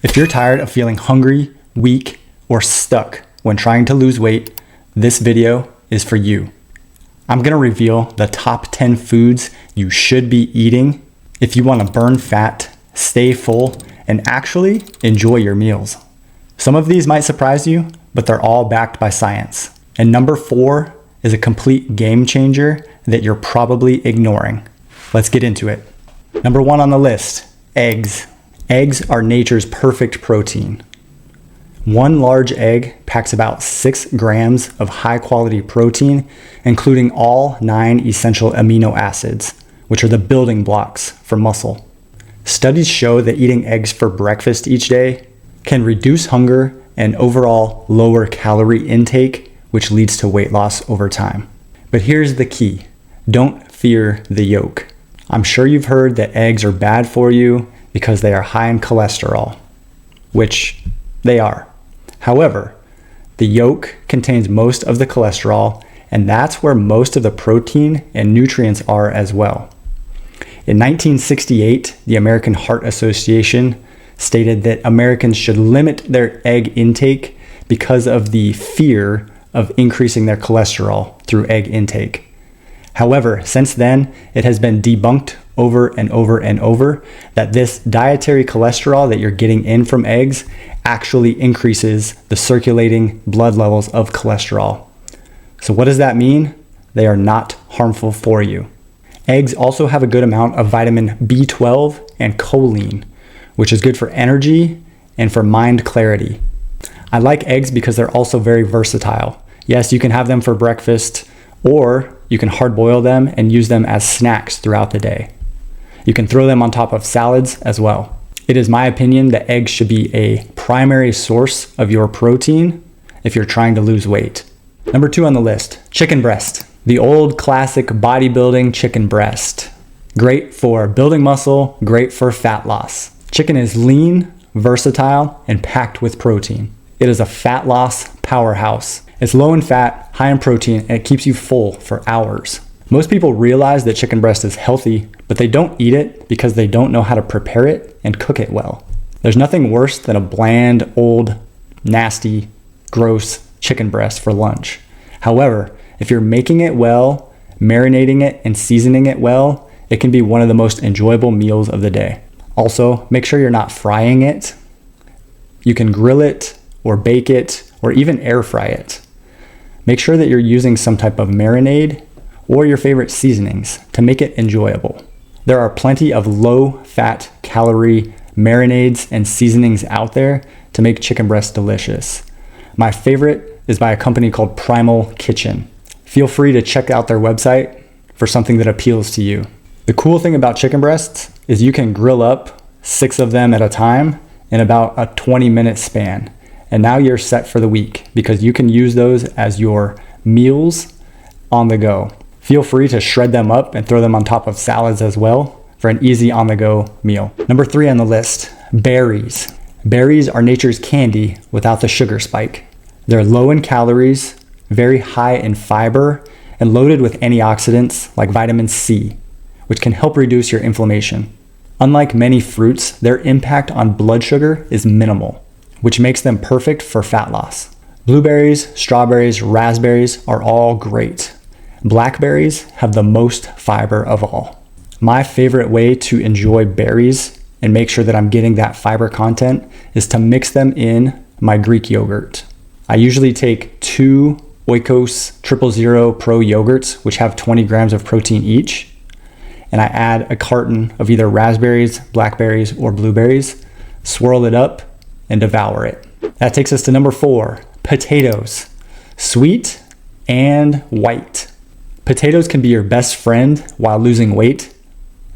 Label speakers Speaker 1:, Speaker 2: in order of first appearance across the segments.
Speaker 1: If you're tired of feeling hungry, weak, or stuck when trying to lose weight, this video is for you. I'm going to reveal the top 10 foods you should be eating if you want to burn fat, stay full, and actually enjoy your meals. Some of these might surprise you, but they're all backed by science. And number 4 is a complete game changer that you're probably ignoring. Let's get into it. Number 1 on the list, eggs. Eggs are nature's perfect protein. One large egg packs about 6 grams of high quality protein, including all 9 essential amino acids, which are the building blocks for muscle. Studies show that eating eggs for breakfast each day can reduce hunger and overall lower calorie intake, which leads to weight loss over time. But here's the key. Don't fear the yolk. I'm sure you've heard that eggs are bad for you because they are high in cholesterol, which they are. However, the yolk contains most of the cholesterol, and that's where most of the protein and nutrients are as well. In 1968, the American Heart Association stated that Americans should limit their egg intake because of the fear of increasing their cholesterol through egg intake. However, since then, it has been debunked over and over and over that this dietary cholesterol that you're getting in from eggs actually increases the circulating blood levels of cholesterol. So what does that mean? They are not harmful for you. Eggs also have a good amount of vitamin B12 and choline, which is good for energy and for mind clarity. I like eggs because they're also very versatile. Yes, you can have them for breakfast, or you can hard boil them and use them as snacks throughout the day. You can throw them on top of salads as well. It is my opinion that eggs should be a primary source of your protein if you're trying to lose weight. Number 2 on the list, chicken breast. The old classic bodybuilding chicken breast. Great for building muscle, great for fat loss. Chicken is lean, versatile, and packed with protein. It is a fat loss powerhouse. It's low in fat, high in protein, and it keeps you full for hours. Most people realize that chicken breast is healthy, but they don't eat it because they don't know how to prepare it and cook it well. There's nothing worse than a bland, old, nasty, gross chicken breast for lunch. However, if you're making it well, marinating it, and seasoning it well, it can be one of the most enjoyable meals of the day. Also, make sure you're not frying it. You can grill it or bake it or even air fry it. Make sure that you're using some type of marinade or your favorite seasonings to make it enjoyable. There are plenty of low-fat calorie marinades and seasonings out there to make chicken breast delicious. My favorite is by a company called Primal Kitchen. Feel free to check out their website for something that appeals to you. The cool thing about chicken breasts is you can grill up 6 of them at a time in about a 20-minute span. And now you're set for the week because you can use those as your meals on the go. Feel free to shred them up and throw them on top of salads as well for an easy on-the-go meal. Number 3 on the list, berries. Berries are nature's candy without the sugar spike. They're low in calories, very high in fiber, and loaded with antioxidants like vitamin C, which can help reduce your inflammation. Unlike many fruits, their impact on blood sugar is minimal, which makes them perfect for fat loss. Blueberries, strawberries, raspberries are all great. Blackberries have the most fiber of all. My favorite way to enjoy berries and make sure that I'm getting that fiber content is to mix them in my Greek yogurt. I usually take 2 Oikos 000 Pro yogurts, which have 20 grams of protein each, and I add a carton of either raspberries, blackberries, or blueberries, swirl it up, and devour it. That takes us to number 4, potatoes. Sweet and white. Potatoes can be your best friend while losing weight,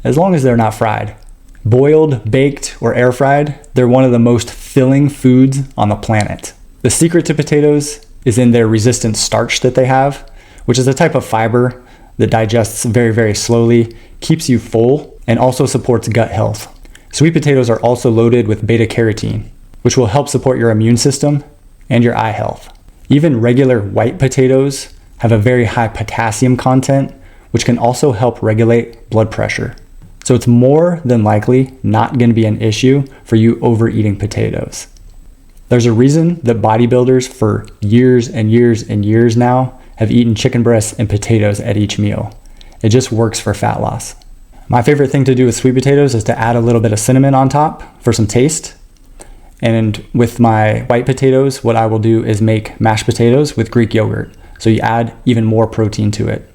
Speaker 1: as long as they're not fried. Boiled, baked, or air fried, they're one of the most filling foods on the planet. The secret to potatoes is in their resistant starch that they have, which is a type of fiber that digests very, very slowly, keeps you full, and also supports gut health. Sweet potatoes are also loaded with beta-carotene, which will help support your immune system and your eye health. Even regular white potatoes have a very high potassium content, which can also help regulate blood pressure. So it's more than likely not going to be an issue for you overeating potatoes. There's a reason that bodybuilders for years and years and years now have eaten chicken breasts and potatoes at each meal. It just works for fat loss. My favorite thing to do with sweet potatoes is to add a little bit of cinnamon on top for some taste. And with my white potatoes, what I will do is make mashed potatoes with Greek yogurt. So you add even more protein to it.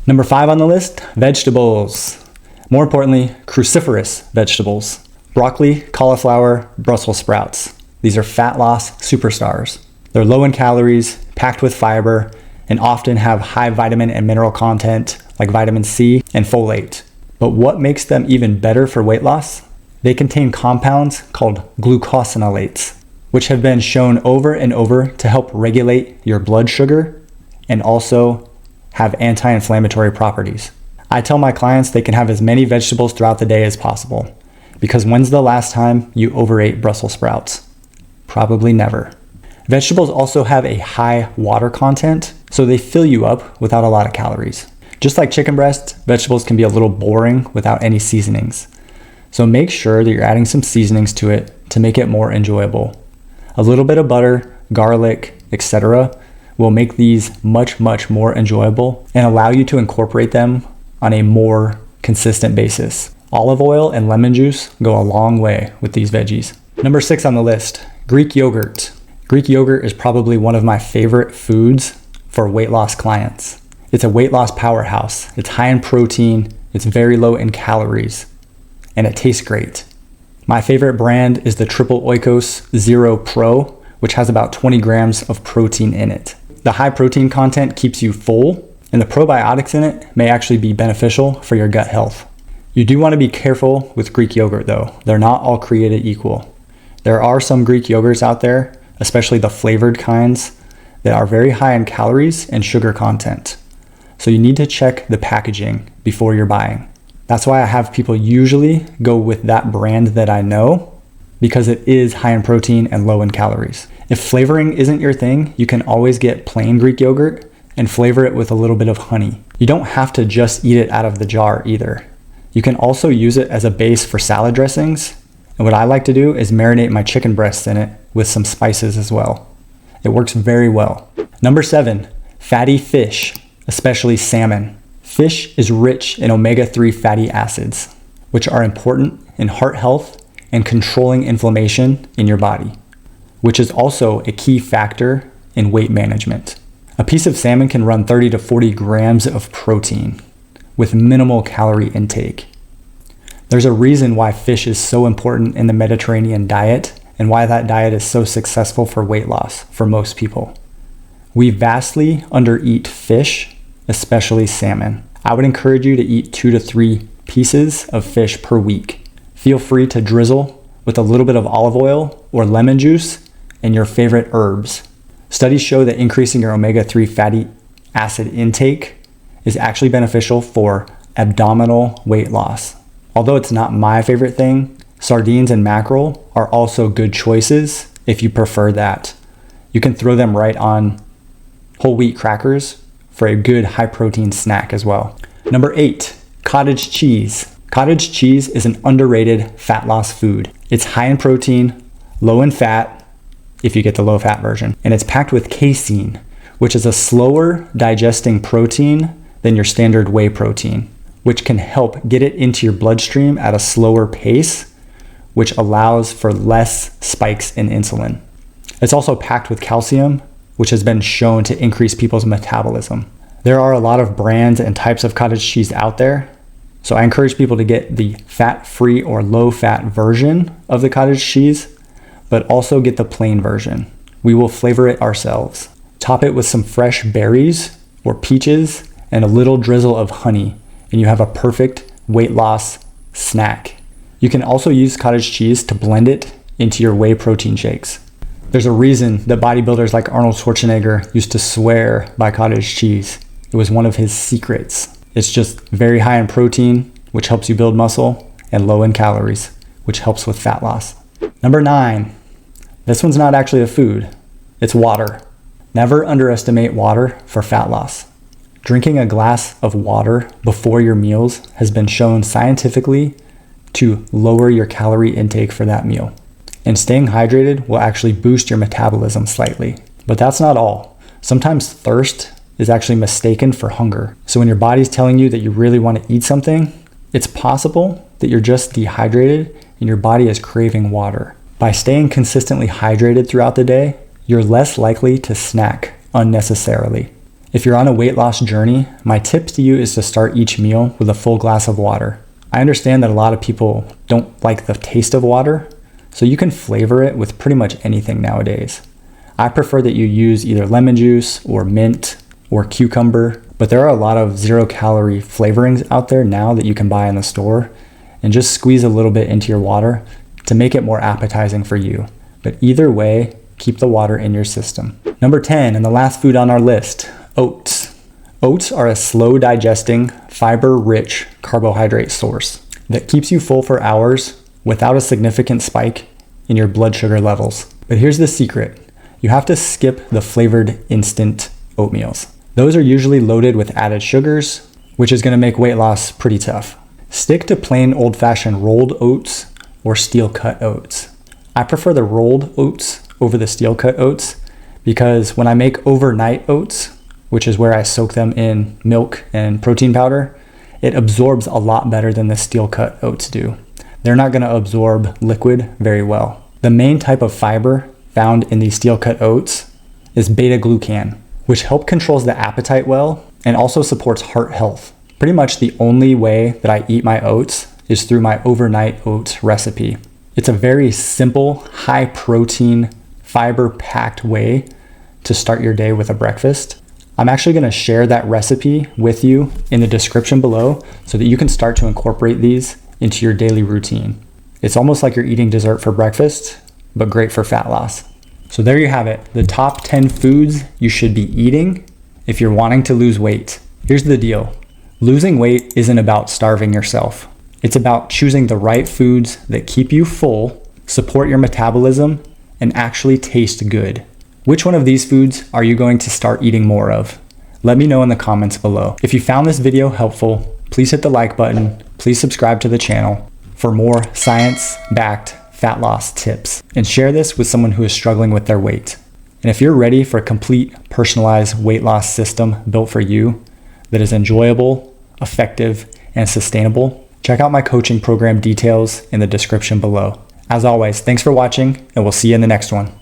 Speaker 1: Number 5 on the list, vegetables. More importantly, cruciferous vegetables. Broccoli, cauliflower, Brussels sprouts. These are fat loss superstars. They're low in calories, packed with fiber, and often have high vitamin and mineral content like vitamin C and folate. But what makes them even better for weight loss? They contain compounds called glucosinolates, which have been shown over and over to help regulate your blood sugar and also have anti-inflammatory properties. I tell my clients they can have as many vegetables throughout the day as possible, because when's the last time you overate Brussels sprouts? Probably never. Vegetables also have a high water content, so they fill you up without a lot of calories. Just like chicken breasts, vegetables can be a little boring without any seasonings. So make sure that you're adding some seasonings to it to make it more enjoyable. A little bit of butter, garlic, etc. will make these much, much more enjoyable and allow you to incorporate them on a more consistent basis. Olive oil and lemon juice go a long way with these veggies. Number 6 on the list, Greek yogurt. Greek yogurt is probably one of my favorite foods for weight loss clients. It's a weight loss powerhouse. It's high in protein, it's very low in calories, and it tastes great. My favorite brand is the Triple Oikos Zero Pro, which has about 20 grams of protein in it. The high protein content keeps you full, and the probiotics in it may actually be beneficial for your gut health. You do want to be careful with Greek yogurt though. They're not all created equal. There are some Greek yogurts out there, especially the flavored kinds, that are very high in calories and sugar content. So you need to check the packaging before you're buying. That's why I have people usually go with that brand that I know, because it is high in protein and low in calories. If flavoring isn't your thing, you can always get plain Greek yogurt and flavor it with a little bit of honey. You don't have to just eat it out of the jar either. You can also use it as a base for salad dressings. And what I like to do is marinate my chicken breasts in it with some spices as well. It works very well. Number 7, fatty fish, especially salmon. Fish is rich in omega-3 fatty acids, which are important in heart health and controlling inflammation in your body, which is also a key factor in weight management. A piece of salmon can run 30 to 40 grams of protein with minimal calorie intake. There's a reason why fish is so important in the Mediterranean diet and why that diet is so successful for weight loss for most people. We vastly undereat fish, especially salmon. I would encourage you to eat 2 to 3 pieces of fish per week. Feel free to drizzle with a little bit of olive oil or lemon juice and your favorite herbs. Studies show that increasing your omega-3 fatty acid intake is actually beneficial for abdominal weight loss. Although it's not my favorite thing, sardines and mackerel are also good choices if you prefer that. You can throw them right on whole wheat crackers for a good high protein snack as well. Number 8, cottage cheese. Cottage cheese is an underrated fat loss food. It's high in protein, low in fat, if you get the low fat version, and it's packed with casein, which is a slower digesting protein than your standard whey protein, which can help get it into your bloodstream at a slower pace, which allows for less spikes in insulin. It's also packed with calcium, which has been shown to increase people's metabolism. There are a lot of brands and types of cottage cheese out there, so I encourage people to get the fat-free or low-fat version of the cottage cheese, but also get the plain version. We will flavor it ourselves. Top it with some fresh berries or peaches and a little drizzle of honey, and you have a perfect weight loss snack. You can also use cottage cheese to blend it into your whey protein shakes. There's a reason that bodybuilders like Arnold Schwarzenegger used to swear by cottage cheese. It was one of his secrets. It's just very high in protein, which helps you build muscle, and low in calories, which helps with fat loss. Number 9, this one's not actually a food, it's water. Never underestimate water for fat loss. Drinking a glass of water before your meals has been shown scientifically to lower your calorie intake for that meal. And staying hydrated will actually boost your metabolism slightly. But that's not all. Sometimes thirst is actually mistaken for hunger. So when your body's telling you that you really want to eat something, it's possible that you're just dehydrated and your body is craving water. By staying consistently hydrated throughout the day, you're less likely to snack unnecessarily. If you're on a weight loss journey, my tip to you is to start each meal with a full glass of water. I understand that a lot of people don't like the taste of water, so you can flavor it with pretty much anything nowadays. I prefer that you use either lemon juice or mint or cucumber, but there are a lot of 0-calorie flavorings out there now that you can buy in the store, and just squeeze a little bit into your water to make it more appetizing for you. But either way, keep the water in your system. Number 10, and the last food on our list, oats. Oats are a slow digesting, fiber-rich carbohydrate source that keeps you full for hours without a significant spike in your blood sugar levels. But here's the secret. You have to skip the flavored instant oatmeals. Those are usually loaded with added sugars, which is going to make weight loss pretty tough. Stick to plain old-fashioned rolled oats or steel-cut oats. I prefer the rolled oats over the steel-cut oats because when I make overnight oats, which is where I soak them in milk and protein powder, it absorbs a lot better than the steel-cut oats do. They're not going to absorb liquid very well. The main type of fiber found in these steel-cut oats is beta-glucan, which helps controls the appetite well and also supports heart health. Pretty much the only way that I eat my oats is through my overnight oats recipe. It's a very simple, high-protein, fiber-packed way to start your day with a breakfast. I'm actually going to share that recipe with you in the description below so that you can start to incorporate these into your daily routine. It's almost like you're eating dessert for breakfast, but great for fat loss. So there you have it, the top 10 foods you should be eating if you're wanting to lose weight. Here's the deal. Losing weight isn't about starving yourself. It's about choosing the right foods that keep you full, support your metabolism, and actually taste good. Which one of these foods are you going to start eating more of? Let me know in the comments below. If you found this video helpful, please hit the like button. Please subscribe to the channel for more science-backed fat loss tips, and share this with someone who is struggling with their weight. And if you're ready for a complete personalized weight loss system built for you that is enjoyable, effective, and sustainable, check out my coaching program details in the description below. As always, thanks for watching, and we'll see you in the next one.